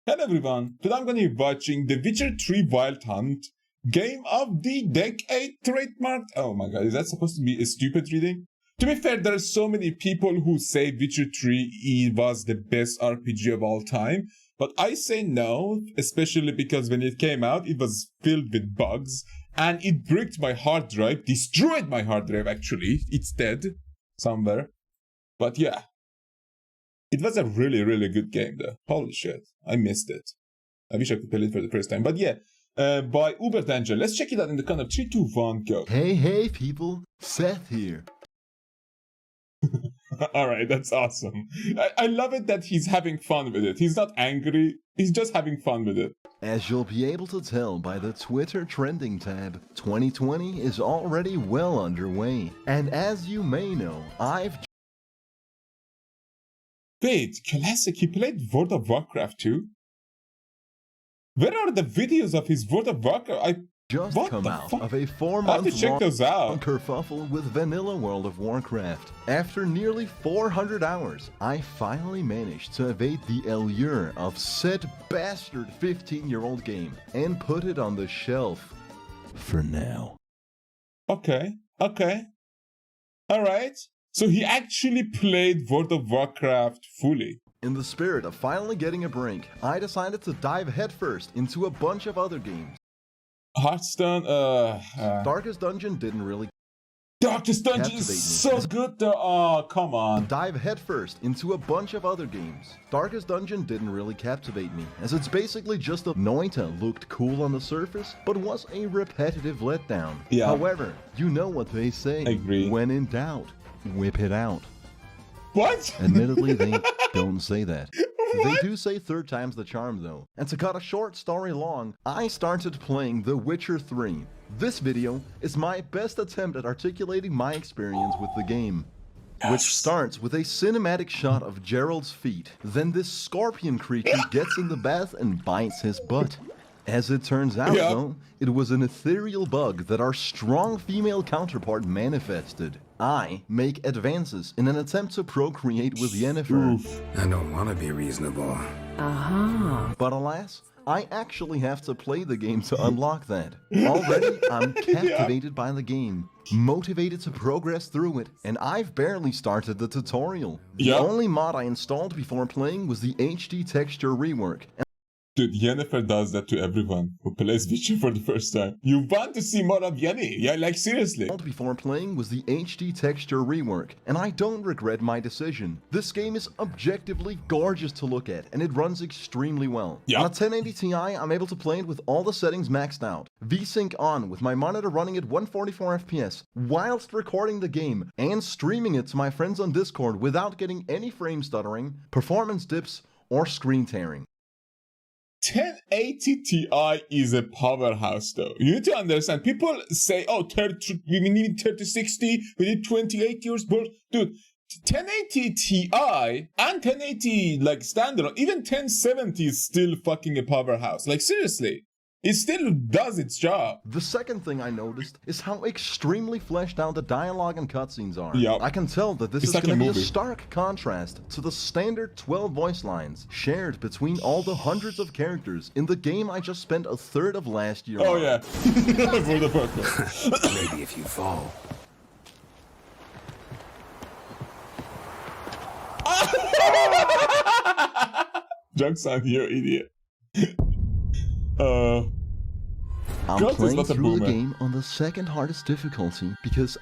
Hello everyone, today I'm going to be watching The Witcher 3 Wild Hunt, game of the decade trademarked. Oh my god, is that supposed to be a stupid reading? To be fair, there are so many people who say Witcher 3 was the best RPG of all time, but I say no, especially because when it came out, it was filled with bugs, and it bricked my hard drive, destroyed my hard drive actually, it's dead somewhere, but yeah. It was a really good game though. Holy shit. I missed it. I wish I could play it for the first time. But yeah, by Uberdanger. Let's check it out in the count of 3, 2, 1, go. Hey people, Seth here. Alright, that's awesome. I love it that he's having fun with it. He's not angry, he's just having fun with it. As you'll be able to tell by the Twitter trending tab, 2020 is already well underway. And as you may know, Wait, classic, he played World of Warcraft too? Where are the videos of his World of Warcraft? Just come out of a 4-month-long kerfuffle with vanilla World of Warcraft. After nearly 400 hours, I finally managed to evade the allure of said bastard 15-year-old game and put it on the shelf. For now. Okay. Alright. So he actually played World of Warcraft fully. In the spirit of finally getting a break, I decided to dive headfirst into a bunch of other games. Hearthstone, Darkest Dungeon didn't really Darkest Dungeon is so good though. Oh, come on. Dive headfirst into a bunch of other games. Darkest Dungeon didn't really captivate me, as it's basically just a Noita looked cool on the surface, but was a repetitive letdown. Yeah. However, you know what they say. I agree. When in doubt, whip it out. What? Admittedly, they don't say that. What? They do say third time's the charm though. And to cut a short story long, I started playing The Witcher 3. This video is my best attempt at articulating my experience with the game. Yes. Which starts with a cinematic shot of Geralt's feet. Then this scorpion creature gets in the bath and bites his butt. As it turns out though, it was an ethereal bug that our strong female counterpart manifested. I make advances in an attempt to procreate with Yennefer. I don't want to be reasonable. But alas, I actually have to play the game to unlock that. Already, I'm captivated by the game, motivated to progress through it, and I've barely started the tutorial. The only mod I installed before playing was the HD texture rework. Dude, Yennefer does that to everyone who plays Witcher for the first time. You want to see more of Yenny? Yeah, like seriously. Before playing was the HD texture rework, and I don't regret my decision. This game is objectively gorgeous to look at, and it runs extremely well. On a 1080 Ti, I'm able to play it with all the settings maxed out, VSync on with my monitor running at 144 FPS, whilst recording the game, and streaming it to my friends on Discord without getting any frame stuttering, performance dips, or screen tearing. 1080 Ti is a powerhouse though. You need to understand, people say, oh, we need 3060, we need 2080 or more. Dude, 1080 Ti and 1080 like standard, even 1070 is still fucking a powerhouse. Like seriously. It still does its job. The second thing I noticed is how extremely fleshed out the dialogue and cutscenes are. I can tell that this is going to be a stark contrast to the standard 12 voice lines shared between all the hundreds of characters in the game I just spent a third of last year on. Oh yeah. For the purpose. Maybe if you fall. Joke's on you, idiot. I'm playing through the game on the second hardest difficulty because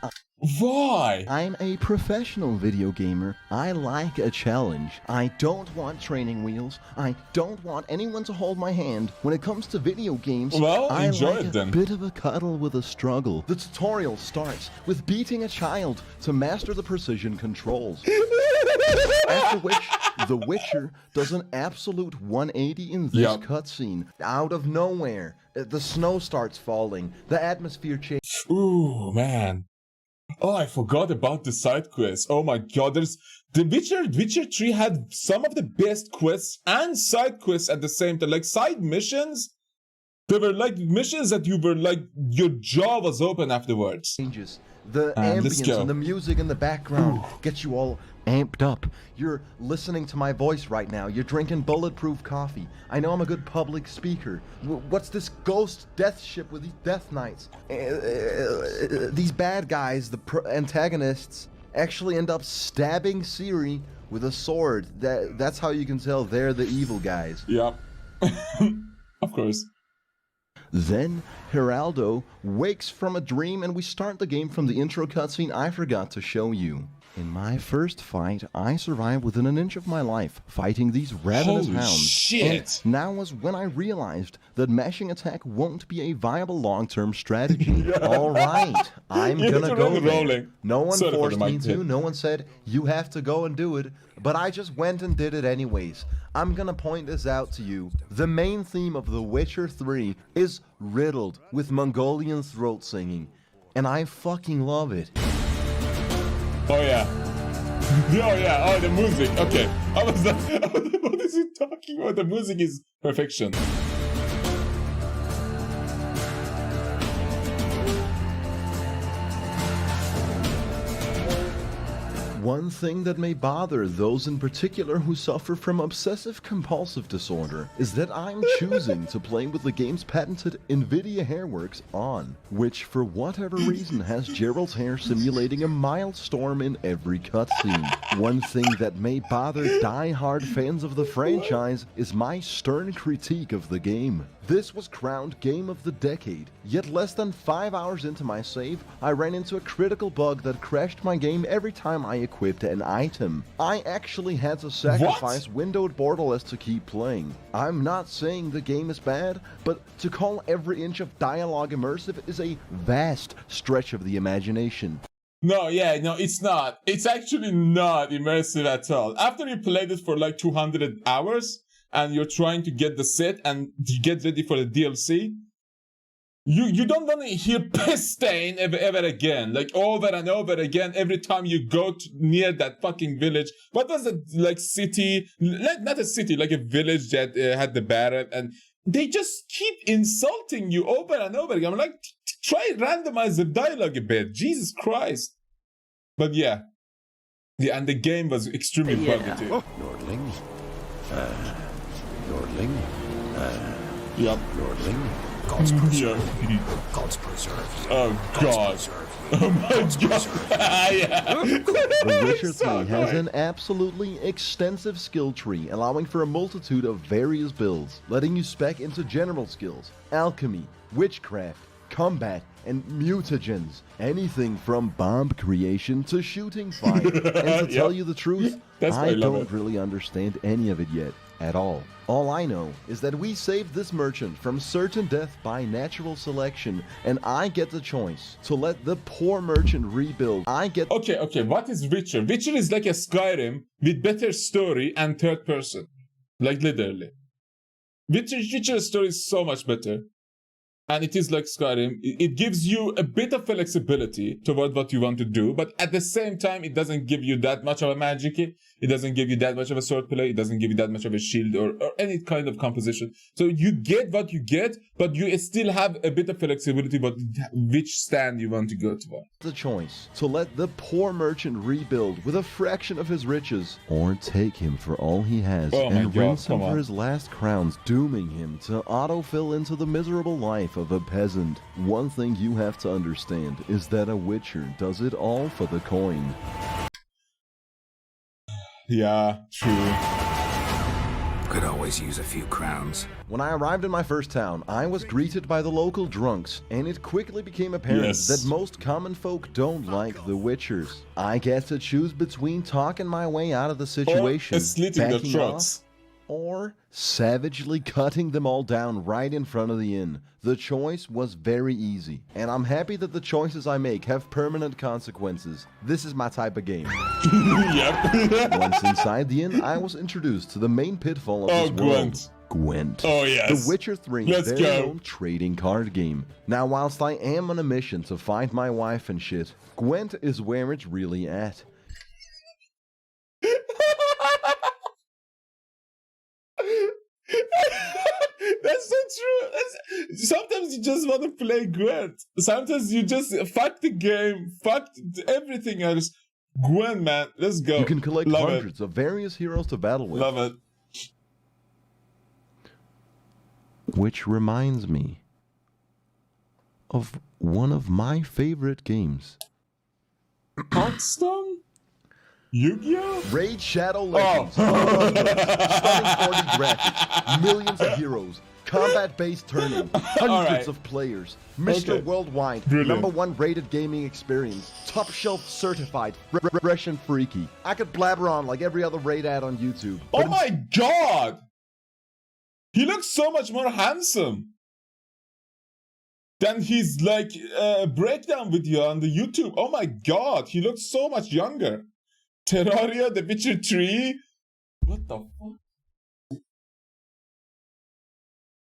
why? I'm a professional video gamer. I like a challenge. I don't want training wheels. I don't want anyone to hold my hand. When it comes to video games, well, I like then. A bit of a cuddle with a struggle. The tutorial starts with beating a child to master the precision controls. After which, the Witcher does an absolute 180 in this cutscene. Out of nowhere, the snow starts falling, the atmosphere changes. Ooh, man. Oh, I forgot about the side quests. Oh my god, there's... The Witcher 3 had some of the best quests and side quests at the same time. Like, side missions, they were like missions that you were like, your jaw was open afterwards. The ambience and the music in the background gets you all amped up. You're listening to my voice right now. You're drinking bulletproof coffee. I know I'm a good public speaker. What's this ghost death ship with these death knights? These bad guys, the antagonists, actually end up stabbing Siri with a sword. That's how you can tell they're the evil guys. Yeah. Of course. Then, Geraldo wakes from a dream and we start the game from the intro cutscene I forgot to show you. In my first fight, I survived within an inch of my life, fighting these ravenous Holy hounds. shit! And now was when I realized that mashing attack won't be a viable long-term strategy. Yeah. Alright, I'm gonna go there. Rolling. No one Sorry forced for the me mic to, hit. no one said, you have to go and do it, but I just went and did it anyways. I'm gonna point this out to you. The main theme of The Witcher 3 is riddled with Mongolian throat singing, and I fucking love it. Oh yeah. Oh yeah. Oh, the music. Okay. I was like, what is he talking about? The music is perfection. One thing that may bother those in particular who suffer from obsessive-compulsive disorder is that I'm choosing to play with the game's patented NVIDIA Hairworks on, which for whatever reason has Geralt's hair simulating a mild storm in every cutscene. One thing that may bother die-hard fans of the franchise is my stern critique of the game. This was crowned Game of the Decade, yet less than 5 hours into my save, I ran into a critical bug that crashed my game every time I equipped an item. I actually had to sacrifice windowed Borderless to keep playing. I'm not saying the game is bad, but to call every inch of dialogue immersive is a vast stretch of the imagination. No, yeah, no, it's not. It's actually not immersive at all. After you played it for like 200 hours, and you're trying to get the set and get ready for the DLC, you don't want to hear piss stain ever again, like over and over again every time you go near that fucking village. What was it, like city, not a city, like a village that had the barrel, and they just keep insulting you over and over again. I'm like, try randomize the dialogue a bit, Jesus Christ. But yeah, and the game was extremely buggy too. Nordling. Nordling. Yep. Nordling. God's preserved. Yeah. God's preserved. Oh God's god. preserved. Oh my God's god. preserved. Yeah. The Witcher 3 So has annoying. an absolutely extensive skill tree, allowing for a multitude of various builds, letting you spec into general skills, alchemy, witchcraft, combat, and mutagens. Anything from bomb creation to shooting fire. And to tell you the truth, That's why I I love don't it. really understand any of it yet, at all. All I know is that we saved this merchant from certain death by natural selection, and I get the choice to let the poor merchant rebuild. I get Okay, what is Witcher? Witcher is like a Skyrim with better story and third person. Like literally. Witcher's story is so much better. And it is like Skyrim. It gives you a bit of flexibility toward what you want to do, but at the same time, it doesn't give you that much of a magic. It doesn't give you that much of a sword play. It doesn't give you that much of a shield or any kind of composition. So you get what you get, but you still have a bit of flexibility about which stand you want to go to. the choice to let the poor merchant rebuild with a fraction of his riches, or take him for all he has Oh my and God, rinse him come for on. his last crowns, dooming him to autofill into the miserable life of a peasant. One thing you have to understand is that a Witcher does it all for the coin. Yeah, true. Could always use a few crowns. When I arrived in my first town, I was greeted by the local drunks, and it quickly became apparent Yes. that most common folk don't like the Witchers. I get to choose between talking my way out of the situation, Or slitting the backing trucks. off, or savagely cutting them all down right in front of the inn. The choice was very easy, and I'm happy that the choices I make have permanent consequences. This is my type of game. Yep. Once inside the inn, I was introduced to the main pitfall of Oh, this world. Gwent. Gwent. Oh, yes. The Witcher 3's Let's very go. own trading card game. Now, whilst I am on a mission to find my wife and shit, Gwent is where it's really at. That's so true. Sometimes you just want to play Gwent. Sometimes you just fuck the game, fuck everything else. Gwen, man, let's go. You can collect Love hundreds of various heroes to battle with. Love it. Which reminds me of one of my favorite games. Hearthstone? Yu-Gi-Oh? Raid Shadow Legends. Stunning 40 graphics, millions of heroes, combat-based tournament, hundreds of players, Mr. Worldwide, Brilliant. #1 rated gaming experience, top shelf certified, fresh and freaky. I could blabber on like every other raid ad on YouTube. Oh my god! He looks so much more handsome than his like breakdown video on the YouTube. Oh my god, he looks so much younger. Terraria, The Witcher 3. What the fuck?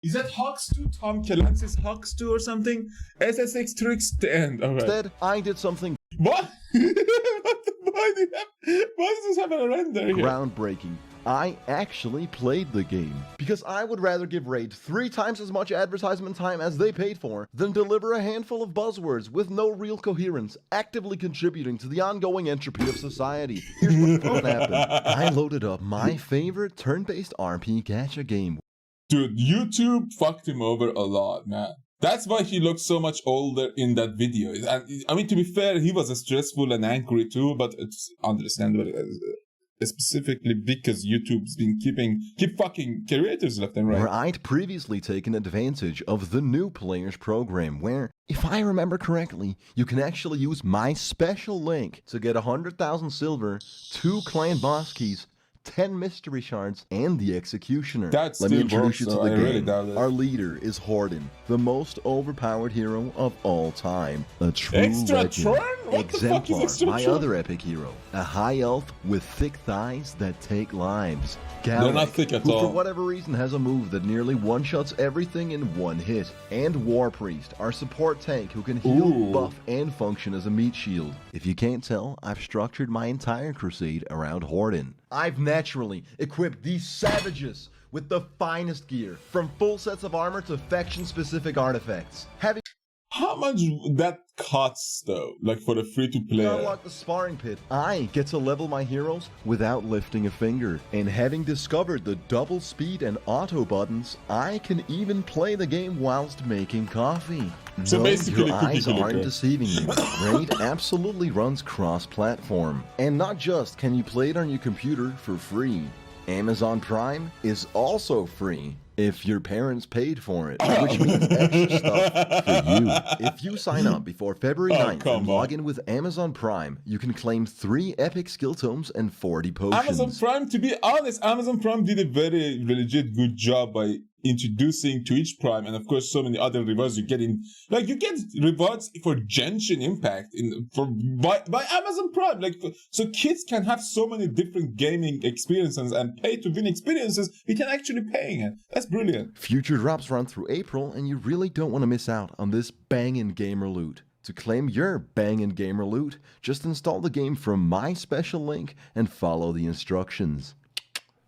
Is that Hawks 2? Tom Clancy's Hawks 2 or something? SSX Tricks the end. Alright. Instead, I did something What? Why does this have a render here? groundbreaking. I actually played the game because I would rather give Raid 3 times as much advertisement time as they paid for than deliver a handful of buzzwords with no real coherence, actively contributing to the ongoing entropy of society. Here's what happened. I loaded up my favorite turn-based RP gacha game. Dude, YouTube fucked him over a lot, man. That's why he looks so much older in that video. And I mean, to be fair, he was stressful and angry too, but it's understandable. Specifically because YouTube's been keep fucking creators left and right. Where I'd previously taken advantage of the new players program where, if I remember correctly, you can actually use my special link to get 100,000 silver, 2 clan boss keys, 10 mystery shards, and the executioner. That Let me still introduce works, you to though. the I game. really doubt it. Our leader is Horden, the most overpowered hero of all time. A true Extra legend. turn? What the fuck is Exemplar, extra my turn? other epic hero. A high elf with thick thighs that take lives. They're not thick at who all. for whatever reason has a move that nearly one-shots everything in one hit. And War Priest, our support tank who can heal, Ooh. buff, and function as a meat shield. If you can't tell, I've structured my entire crusade around Horden. I've naturally equipped these savages with the finest gear, from full sets of armor to faction-specific artifacts. Having How much that costs though? Like for the free-to-play? unlock the sparring pit, I get to level my heroes without lifting a finger. And having discovered the double speed and auto buttons, I can even play the game whilst making coffee. So No, basically, your cookie eyes clicker. aren't deceiving you. Raid absolutely runs cross-platform. And not just can you play it on your computer for free, Amazon Prime is also free. If your parents paid for it, which means extra stuff for you. If you sign up before February 9th come and log in with Amazon Prime, you can claim 3 epic skill tomes and 40 potions. Amazon Prime, to be honest, Amazon Prime did a very legit good job by introducing Twitch Prime and of course so many other rewards you get in. Like you get rewards for Genshin Impact by Amazon Prime. Like so kids can have so many different gaming experiences and pay to win experiences we can actually paying it. That's brilliant. Future drops run through April, and you really don't want to miss out on this bangin' gamer loot. To claim your bangin' gamer loot, just install the game from my special link and follow the instructions.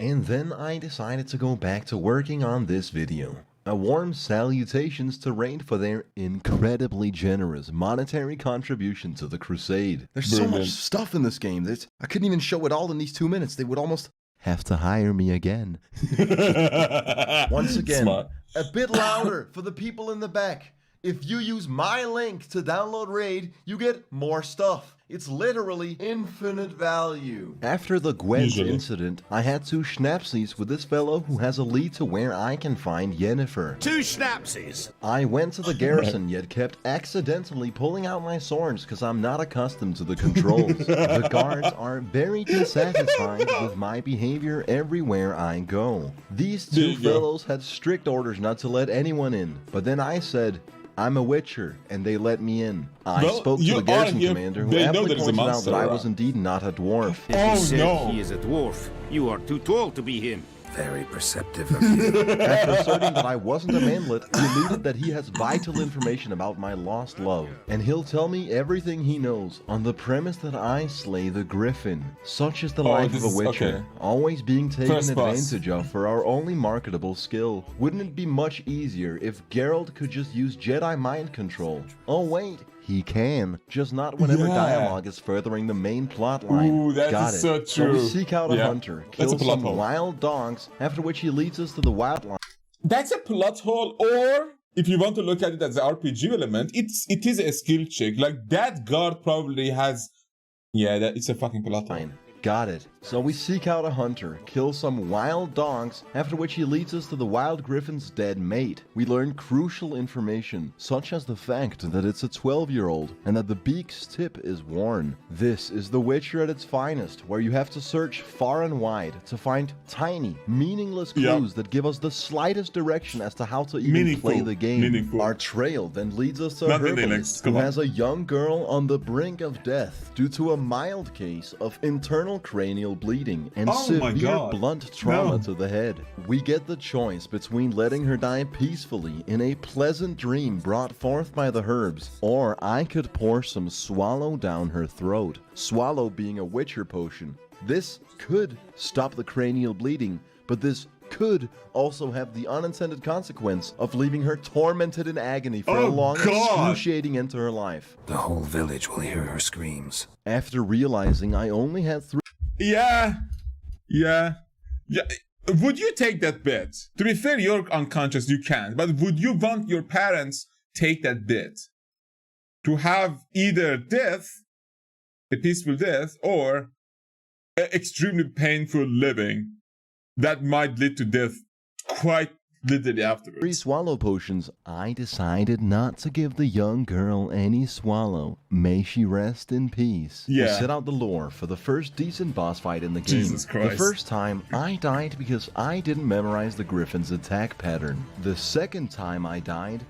And then I decided to go back to working on this video. A warm salutations to Raid for their incredibly generous monetary contribution to the crusade. There's so much stuff in this game that I couldn't even show it all in these 2 minutes. They would almost have to hire me again. Once again, Smart. a bit louder for the people in the back. If you use my link to download Raid, you get more stuff. It's literally infinite value. After the Gwent incident, I had 2 schnapsies with this fellow who has a lead to where I can find Yennefer. 2 schnapsies. I went to the garrison yet kept accidentally pulling out my swords because I'm not accustomed to the controls. The guards are very dissatisfied with my behavior everywhere I go. These 2 fellows had strict orders not to let anyone in, but then I said, I'm a witcher, and they let me in. I spoke to the garrison commander, who aptly pointed out that I was indeed not a dwarf. He is a dwarf. You are too tall to be him. Very perceptive of you. After asserting that I wasn't a manlet, he alluded that he has vital information about my lost love, and he'll tell me everything he knows on the premise that I slay the griffin. Such is the life of a witcher, always being taken advantage of for our only marketable skill. Wouldn't it be much easier if Geralt could just use Jedi mind control? Oh wait, He can, just not whenever dialogue is furthering the main plot line. Ooh, that Got is it. so true. So we seek out a hunter, kill some wild dogs, after which he leads us to the wildlife. That's a plot hole, or if you want to look at it as an RPG element, it is a skill check. Like that guard probably has, it's a fucking plot hole. Got it. So we seek out a hunter, kill some wild dogs, after which he leads us to the wild griffin's dead mate. We learn crucial information, such as the fact that it's a 12-year-old and that the beak's tip is worn. This is The Witcher at its finest, where you have to search far and wide to find tiny, meaningless clues that give us the slightest direction as to how to even play the game. Our trail then leads us to a herbalist who has a young girl on the brink of death due to a mild case of internal cranial bleeding and severe blunt trauma to the head. We get the choice between letting her die peacefully in a pleasant dream brought forth by the herbs, or I could pour some swallow down her throat. Swallow being a Witcher potion. This could stop the cranial bleeding, but this could also have the unintended consequence of leaving her tormented in agony for a long, excruciating end to her life. The whole village will hear her screams. After realizing I only had 3... Yeah. Would you take that bet? To be fair, you're unconscious, you can't. But would you want your parents take that bet? To have either death, a peaceful death, or an extremely painful living that might lead to death quite literally afterwards. 3 swallow potions. I decided not to give the young girl any swallow. May she rest in peace. We set out the lore for the first decent boss fight in the game. Jesus Christ. The first time, I died because I didn't memorize the griffin's attack pattern. The second time I died,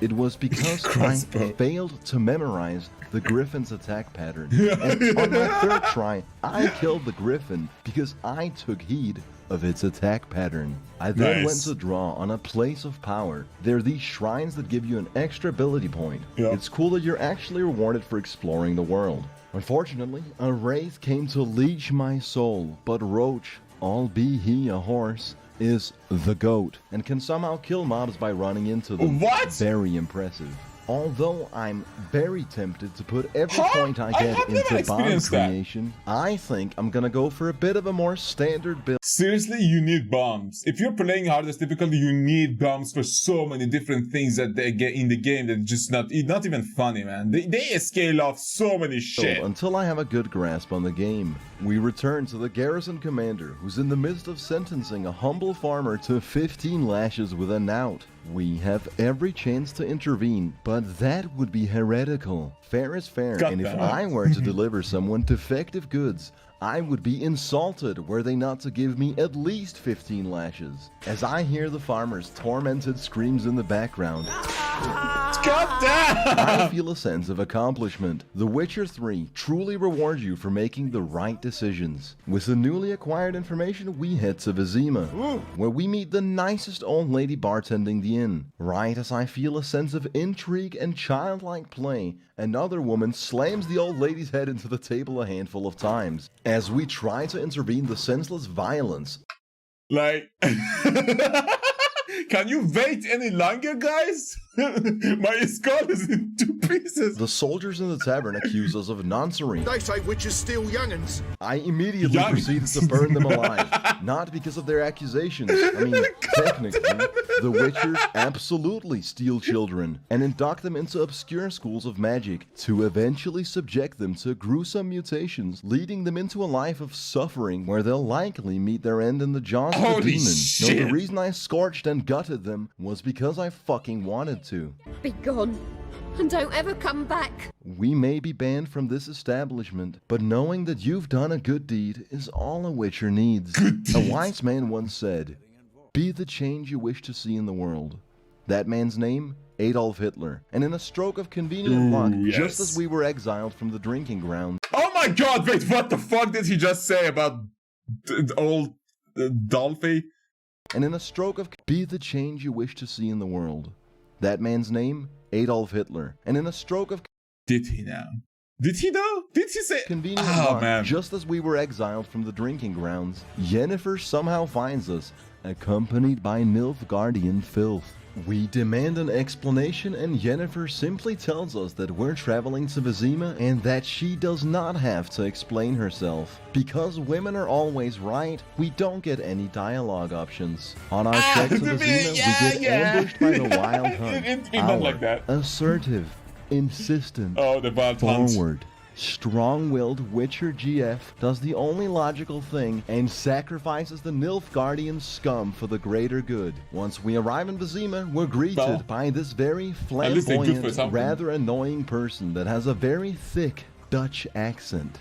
it was because I failed to memorize the griffin's attack pattern. And on my third try, I killed the griffin because I took heed of its attack pattern. I then went to draw on a place of power. They're these shrines that give you an extra ability point. It's cool that you're actually rewarded for exploring the world. Unfortunately, a wraith came to leech my soul, but Roach, albeit he a horse, is the goat and can somehow kill mobs by running into them. What? Very impressive. Although I'm very tempted to put every point I get into bomb creation, I think I'm gonna go for a bit of a more standard build. Seriously, you need bombs. If you're playing hardest difficulty, you need bombs for so many different things that they get in the game that just not even funny, man. They scale off so many shit. Until I have a good grasp on the game, we return to the garrison commander, who's in the midst of sentencing a humble farmer to 15 lashes with a knout. We have every chance to intervene, but that would be heretical. Fair is fair, and if I were to deliver someone defective goods, I would be insulted were they not to give me at least 15 lashes. As I hear the farmer's tormented screams in the background, I feel a sense of accomplishment. The Witcher 3 truly rewards you for making the right decisions. With the newly acquired information, we head to Vizima, where we meet the nicest old lady bartending the inn. Right as I feel a sense of intrigue and childlike play, another woman slams the old lady's head into the table a handful of times. As we try to intervene the senseless violence. Like, can you wait any longer, guys? My skull is in 2 pieces. The soldiers in the tavern accuse us of noncery. They say witches steal young'uns. I immediately proceeded to burn them alive. Not because of their accusations. I mean, technically, the Witchers absolutely steal children and induct them into obscure schools of magic to eventually subject them to gruesome mutations, leading them into a life of suffering where they'll likely meet their end in the jaws of the demon. No, the reason I scorched and gutted them was because I fucking wanted to. Be gone, and don't ever come back. We may be banned from this establishment, but knowing that you've done a good deed is all a Witcher needs. A wise man once said, "Be the change you wish to see in the world." That man's name? Adolf Hitler. And in a stroke of convenient luck, just as we were exiled from the drinking grounds... Oh my god, wait, what the fuck did he just say about old Dolphy? And in a stroke of... Be the change you wish to see in the world. That man's name? Adolf Hitler. And in a stroke of... Did he now? Did he though? Did he say... Convenient luck, man. Just as we were exiled from the drinking grounds, Yennefer somehow finds us, accompanied by Nilfgaardian filth. We demand an explanation, and Jennifer simply tells us that we're traveling to Vizima and that she does not have to explain herself. Because women are always right, we don't get any dialogue options. On our trek to Vizima, we get ambushed by the Wild Hunt. Like that. Assertive, insistent, The Wild Hunt. forward, strong-willed Witcher GF does the only logical thing and sacrifices the Nilfgaardian scum for the greater good. Once we arrive in Vizima, we're greeted by this very flamboyant, rather annoying person that has a very thick Dutch accent.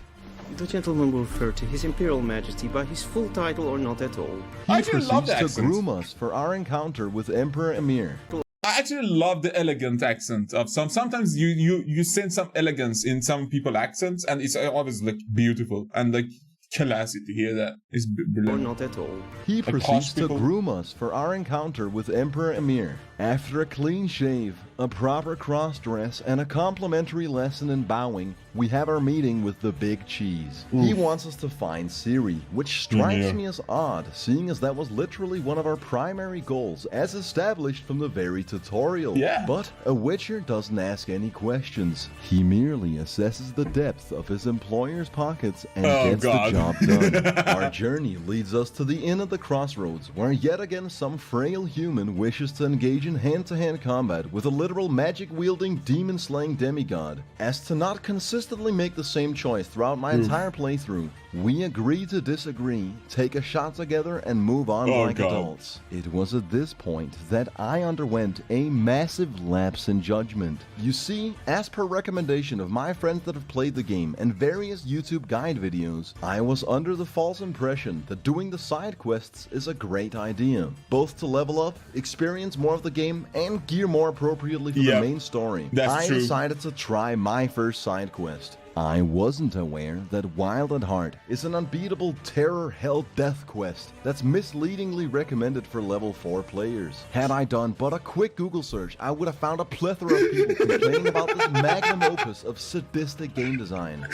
The gentleman will refer to His Imperial Majesty by his full title or not at all. He proceeds to groom us for our encounter with Emperor Emir. I actually love the elegant accent of sometimes you sense some elegance in some people's accents, and it's always like beautiful and like classy to hear that. It's brilliant. Or not at all. He proceeds to groom us for our encounter with Emperor Emir. After a clean shave, a proper cross-dress, and a complimentary lesson in bowing, we have our meeting with the Big Cheese. He wants us to find Ciri, which strikes me as odd, seeing as that was literally one of our primary goals, as established from the very tutorial. But a Witcher doesn't ask any questions. He merely assesses the depth of his employer's pockets and gets the job done. Our journey leads us to the Inn of the Crossroads, where yet again some frail human wishes to engage in hand-to-hand combat with a literal magic-wielding, demon-slaying demigod. As to not consistently make the same choice throughout my entire playthrough, we agree to disagree, take a shot together, and move on like adults. It was at this point that I underwent a massive lapse in judgment. You see, as per recommendation of my friends that have played the game and various YouTube guide videos, I was under the false impression that doing the side quests is a great idea, both to level up, experience more of the game, and gear more appropriately for the main story. I decided to try my first side quest. I wasn't aware that Wild at Heart is an unbeatable terror hell death quest that's misleadingly recommended for level 4 players. Had I done but a quick Google search, I would have found a plethora of people complaining about this magnum opus of sadistic game design.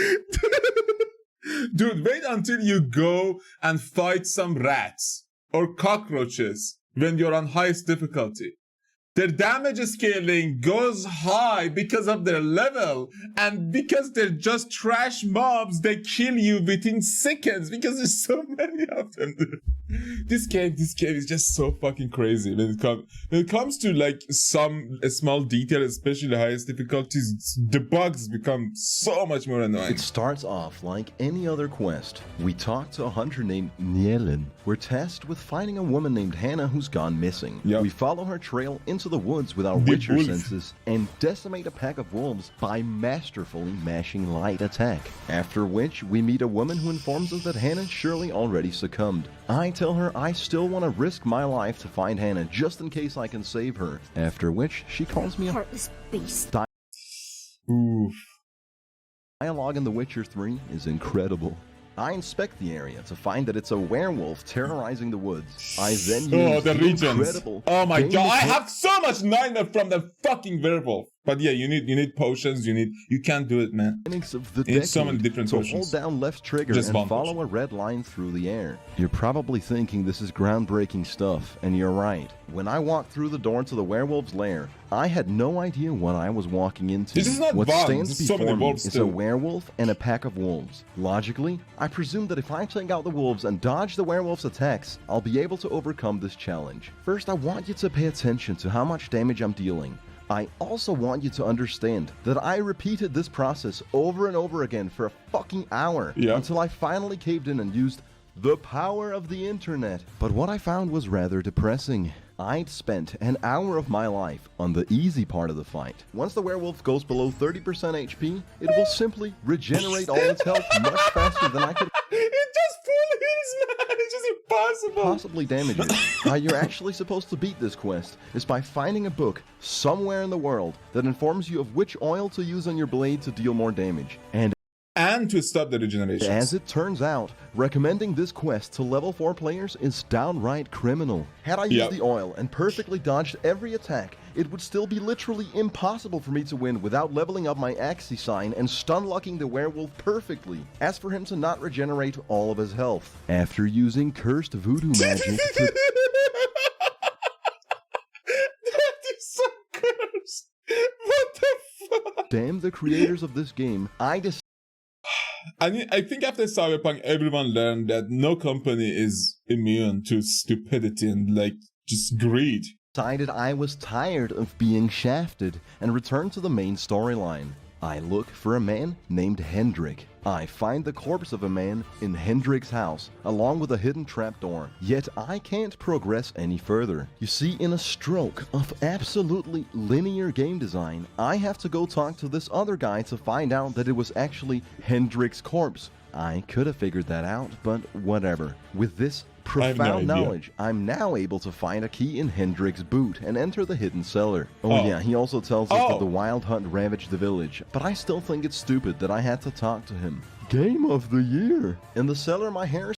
Dude, wait until you go and fight some rats or cockroaches when you're on highest difficulty. Their damage scaling goes high because of their level, and because they're just trash mobs, they kill you within seconds because there's so many of them. This game is just so fucking crazy when it comes to like some small detail, especially the highest difficulties. The bugs become so much more annoying. It starts off like any other quest. We talk to a hunter named Nielen. We're tasked with finding a woman named Hannah who's gone missing. We follow her trail into the woods with our Witcher senses and decimate a pack of wolves by masterfully mashing light attack. After which, we meet a woman who informs us that Hannah surely already succumbed. I tell her I still want to risk my life to find Hannah just in case I can save her. After which, she calls me a heartless beast. Dialogue in The Witcher 3 is incredible. I inspect the area to find that it's a werewolf terrorizing the woods. I then use the incredible... Oh my god, I have so much nightmare from the fucking werewolf. But yeah, you need potions, you can't do it, man. It's so many different potions. Hold down left trigger and follow a red line through the air. You're probably thinking this is groundbreaking stuff, and you're right. When I walked through the door to the werewolf's lair, I had no idea what I was walking into. This is not what stands before me is a werewolf and a pack of wolves. Logically, I presume that if I take out the wolves and dodge the werewolf's attacks, I'll be able to overcome this challenge. First, I want you to pay attention to how much damage I'm dealing. I also want you to understand that I repeated this process over and over again for a fucking hour until I finally caved in and used the power of the internet. But what I found was rather depressing. I'd spent an hour of my life on the easy part of the fight. Once the werewolf goes below 30% HP, it will simply regenerate all its health much faster than I could. It just full heals, man. It's just impossible. Possibly damage it. How you're actually supposed to beat this quest is by finding a book somewhere in the world that informs you of which oil to use on your blade to deal more damage. And to stop the regeneration. As it turns out, recommending this quest to level 4 players is downright criminal. Had I used the oil and perfectly dodged every attack, it would still be literally impossible for me to win without leveling up my Axie sign and stun-locking the werewolf perfectly, as for him to not regenerate all of his health. After using cursed voodoo magic to... damn the creators of this game, I think after Cyberpunk, everyone learned that no company is immune to stupidity and like just greed. decided I was tired of being shafted and returned to the main storyline. I look for a man named Hendrik. I find the corpse of a man in Hendrik's house, along with a hidden trapdoor. Yet I can't progress any further. You see, in a stroke of absolutely linear game design, I have to go talk to this other guy to find out that it was actually Hendrik's corpse. I could have figured that out, but whatever. With this profound knowledge, I'm now able to find a key in Hendrik's boot and enter the hidden cellar. Oh yeah, he also tells us that the Wild Hunt ravaged the village, but I still think it's stupid that I had to talk to him. Game of the year! In the cellar, my hair is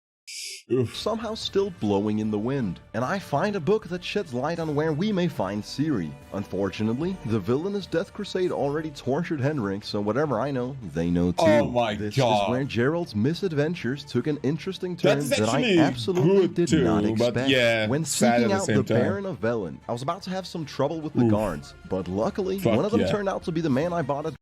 somehow still blowing in the wind, and I find a book that sheds light on where we may find Ciri. Unfortunately, the villainous Death Crusade already tortured Hendrik, so whatever I know, they know too. Oh my this god. This is where Gerald's misadventures took an interesting turn That's that I absolutely did not expect. But yeah, when seeking out the Baron of Velen, I was about to have some trouble with the guards, but luckily, one of them turned out to be the man I bought a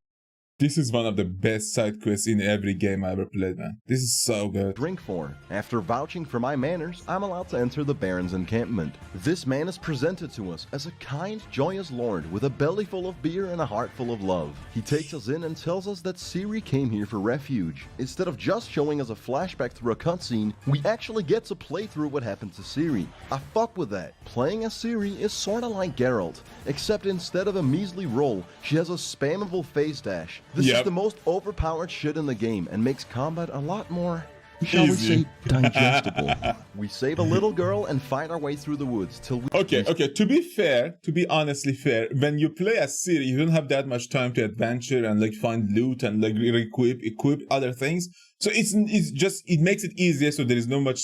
This is one of the best side quests in every game I ever played, man. This is so good. Drink for. After vouching for my manners, I'm allowed to enter the Baron's encampment. This man is presented to us as a kind, joyous lord with a belly full of beer and a heart full of love. He takes us in and tells us that Ciri came here for refuge. Instead of just showing us a flashback through a cutscene, we actually get to play through what happened to Ciri. I fuck with that. Playing as Ciri is sorta like Geralt, except instead of a measly roll, she has a spammable phase dash. This is the most overpowered shit in the game and makes combat a lot more, shall we say, digestible. We save a little girl and fight our way through the woods till we... Okay, to be fair, to be honestly fair, when you play as Ciri, you don't have that much time to adventure and like find loot and like equip other things. So it makes it easier, so there is no much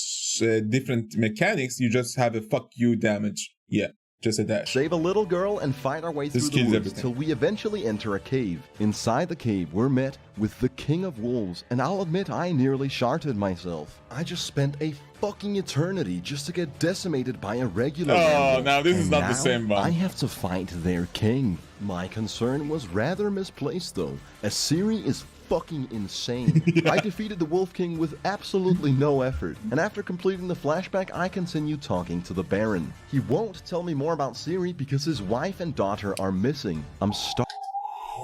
different mechanics. You just have a fuck you damage. Yeah. Just a dash. Save a little girl and fight our way through the woods till we eventually enter a cave. Inside the cave, we're met with the King of Wolves, and I'll admit I nearly sharted myself. I just spent a fucking eternity just to get decimated by a regular Oh, now this is not the same one. I have to fight their king. My concern was rather misplaced though, as Ciri is fucking insane. I defeated the Wolf King with absolutely no effort, and after completing the flashback, I continue talking to the Baron. He won't tell me more about Ciri because his wife and daughter are missing.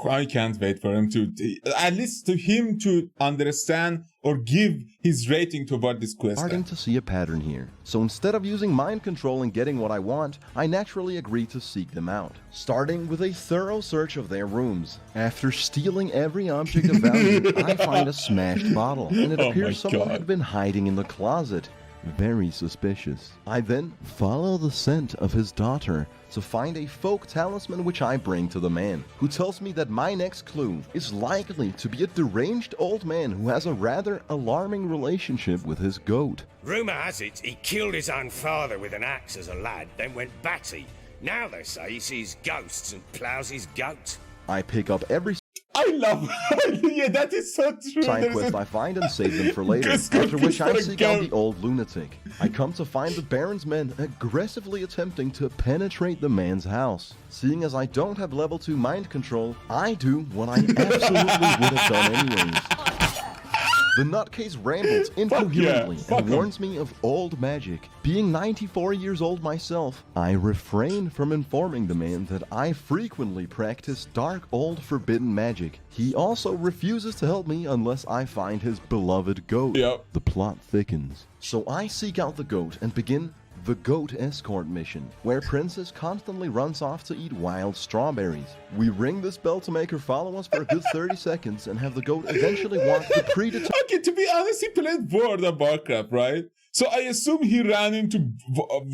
I can't wait for him to, at least to him to understand or give his rating toward this quest. Starting to see a pattern here. So instead of using mind control and getting what I want, I naturally agree to seek them out. Starting with a thorough search of their rooms. After stealing every object of value, I find a smashed bottle, and it appears someone had been hiding in the closet. Very suspicious. I then follow the scent of his daughter to find a folk talisman which I bring to the man, who tells me that my next clue is likely to be a deranged old man who has a rather alarming relationship with his goat. Rumour has it he killed his own father with an axe as a lad, then went batty. Now they say he sees ghosts and ploughs his goat. I pick up every I love yeah, that is so true. Side quest I find and save them for later, after which I seek out the old lunatic. I come to find the Baron's men aggressively attempting to penetrate the man's house. Seeing as I don't have level 2 mind control, I do what I absolutely would have done anyways. The nutcase rambles incoherently and warns me of old magic. Being 94 years old myself, I refrain from informing the man that I frequently practice dark old forbidden magic. He also refuses to help me unless I find his beloved goat. The plot thickens. So I seek out the goat and begin the Goat Escort mission, where Princess constantly runs off to eat wild strawberries. We ring this bell to make her follow us for a good 30 seconds and have the goat eventually walk the predetermined... Okay, to be honest, he played World of Warcraft, right? So I assume he ran into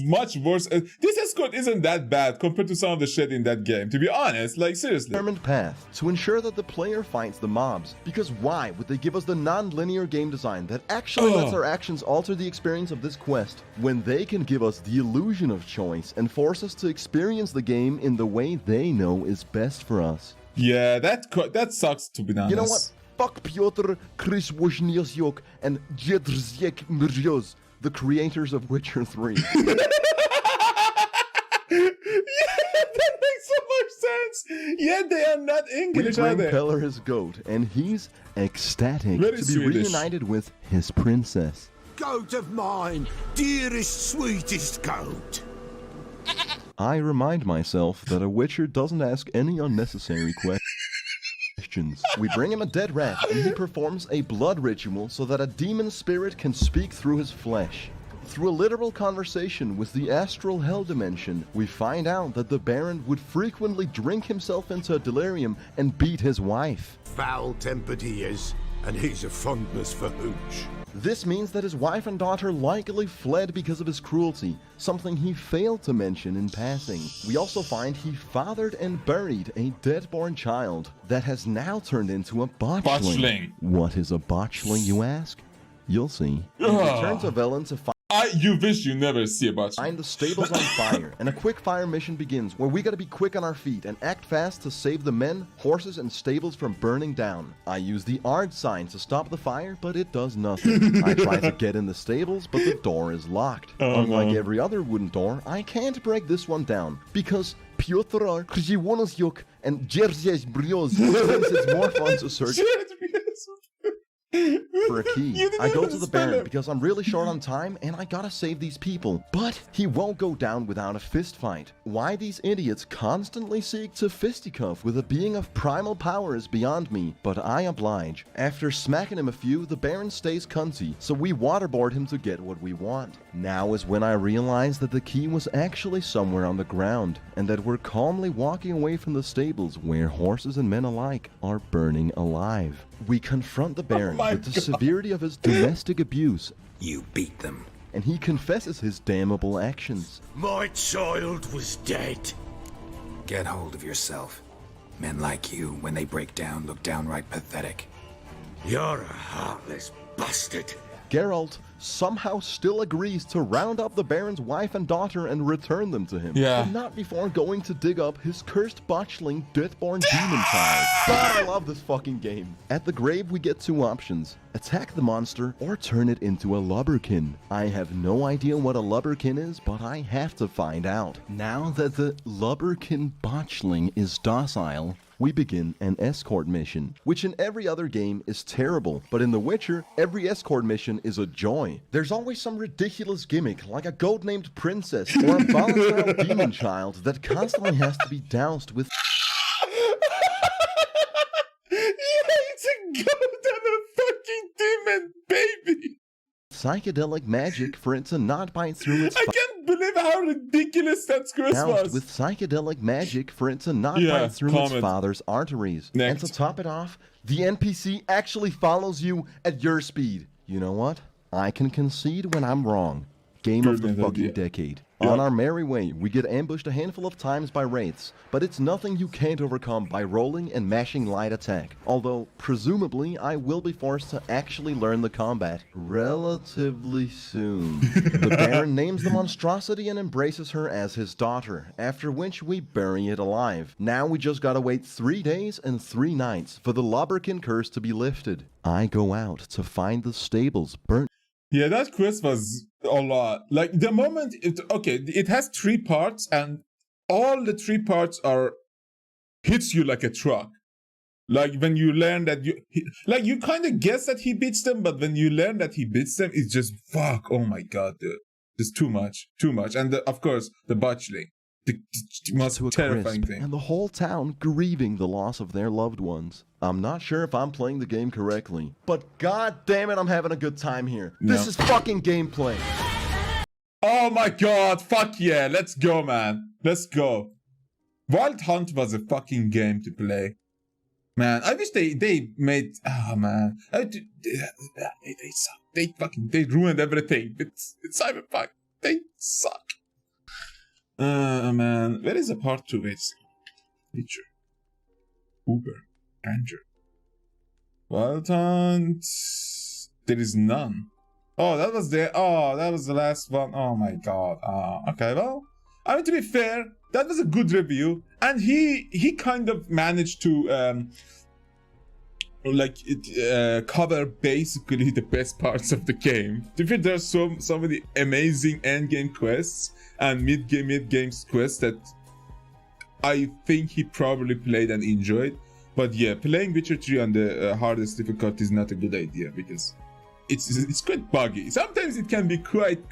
much worse. This escort isn't that bad compared to some of the shit in that game, to be honest, like seriously. Determined path to ensure that the player fights the mobs. Because why would they give us the non-linear game design that actually lets our actions alter the experience of this quest, when they can give us the illusion of choice and force us to experience the game in the way they know is best for us? Yeah, that sucks, to be honest. You know what? Fuck Piotr Krzywoźniok and Jędrzejek Mrzoz, the creators of Witcher 3. Yeah, that makes so much sense. Yeah, they are not We English, are bring they? Peller his goat, and he's ecstatic Very to be Swedish. reunited with his princess. Goat of mine, dearest, sweetest goat. I remind myself that a witcher doesn't ask any unnecessary questions. We bring him a dead rat, and he performs a blood ritual so that a demon spirit can speak through his flesh. Through a literal conversation with the astral hell dimension, we find out that the Baron would frequently drink himself into a delirium and beat his wife. Foul-tempered he is, and he's a fondness for hooch. This means that his wife and daughter likely fled because of his cruelty, something he failed to mention in passing. We also find he fathered and buried a dead-born child that has now turned into a botchling. Botchling. What is a botchling, you ask? You'll see. He returns to Velen to You wish you never see a botchling. find the stables on fire, and a quick fire mission begins where we gotta be quick on our feet and act fast to save the men, horses, and stables from burning down. I use the ARD sign to stop the fire, but it does nothing. I try to get in the stables, but the door is locked. Unlike every other wooden door, I can't break this one down, because Piotr Krzywonosyuk and Jerzy Brios thinks it's more fun to search for a key. I go to the Baron because I'm really short on time and I gotta save these people. But he won't go down without a fist fight. Why these idiots constantly seek to fisticuff with a being of primal power is beyond me, but I oblige. After smacking him a few, the Baron stays cunty, so we waterboard him to get what we want. Now is when I realize that the key was actually somewhere on the ground, and that we're calmly walking away from the stables where horses and men alike are burning alive. We confront the Baron with the severity of his domestic abuse, You beat them. and he confesses his damnable actions. My child was dead. Get hold of yourself. Men like you, when they break down, look downright pathetic. You're a heartless bastard. Geralt somehow still agrees to round up the Baron's wife and daughter and return them to him. Yeah. But not before going to dig up his cursed botchling, deathborn demon child. God, I love this fucking game. At the grave, we get two options. Attack the monster or turn it into a lubberkin. I have no idea what a lubberkin is, but I have to find out. Now that the lubberkin botchling is docile, we begin an escort mission, which in every other game is terrible, but in The Witcher, every escort mission is a joy. There's always some ridiculous gimmick, like a goat named Princess, or a volatile demon child that constantly has to be doused with It's a goat and a fucking demon baby. psychedelic magic for it to not bite through its I can't believe how ridiculous that script doused was. with psychedelic magic for it to not Yeah, bite through its comment. father's arteries. Next. And to top it off, the NPC actually follows you at your speed. You know what? I can concede when I'm wrong. Game of the Brilliant fucking idea. decade. Yep. On our merry way, we get ambushed a handful of times by wraiths, but it's nothing you can't overcome by rolling and mashing light attack. Although, presumably, I will be forced to actually learn the combat relatively soon. The Baron names the monstrosity and embraces her as his daughter, after which we bury it alive. Now we just gotta wait 3 days and 3 nights for the Lubberkin curse to be lifted. I go out to find the stables burnt. Yeah, that quest was a lot. Like the moment it has 3 parts, and all the 3 parts are hits you like a truck. Like when you learn that you kind of guess that he beats them, but when you learn that he beats them, it's just fuck. Oh my god, dude, it's too much, and of course the botchling, the most to a terrifying crisp, thing. and the whole town grieving the loss of their loved ones. I'm not sure if I'm playing the game correctly, but god damn it, I'm having a good time here. This No. is fucking gameplay. Oh my god, fuck yeah, let's go, man. Let's go. Wild Hunt was a fucking game to play. Man, I wish they made, oh man. They suck. They ruined everything. It's Cyberpunk. They suck. Man, where is the part 2? It's feature. Uberdanger. Wild Hunt. There is none. Oh, that was the last one. Oh my god. Okay, well, I mean, to be fair, that was a good review, and he kind of managed to cover basically the best parts of the game. To be fair, there's so many amazing end game quests and mid game quests that I think he probably played and enjoyed. But yeah, playing Witcher 3 on the hardest difficulty is not a good idea because it's quite buggy. Sometimes it can be quite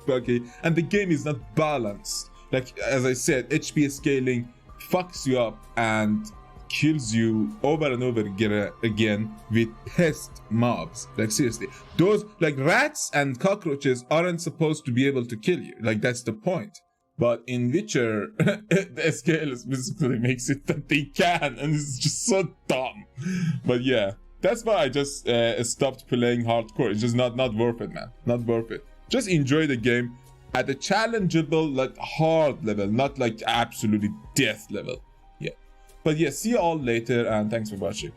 buggy, and the game is not balanced. Like as I said, HP scaling fucks you up and kills you over and over again with pest mobs. Like seriously, those like rats and cockroaches aren't supposed to be able to kill you. Like that's the point. But in Witcher, the scale basically makes it that they can, and it's just so dumb. But yeah, that's why I just stopped playing hardcore. It's just not worth it, man. Not worth it. Just enjoy the game at a challengeable, like hard level, not like absolutely death level. Yeah. But yeah, see you all later, and thanks for watching.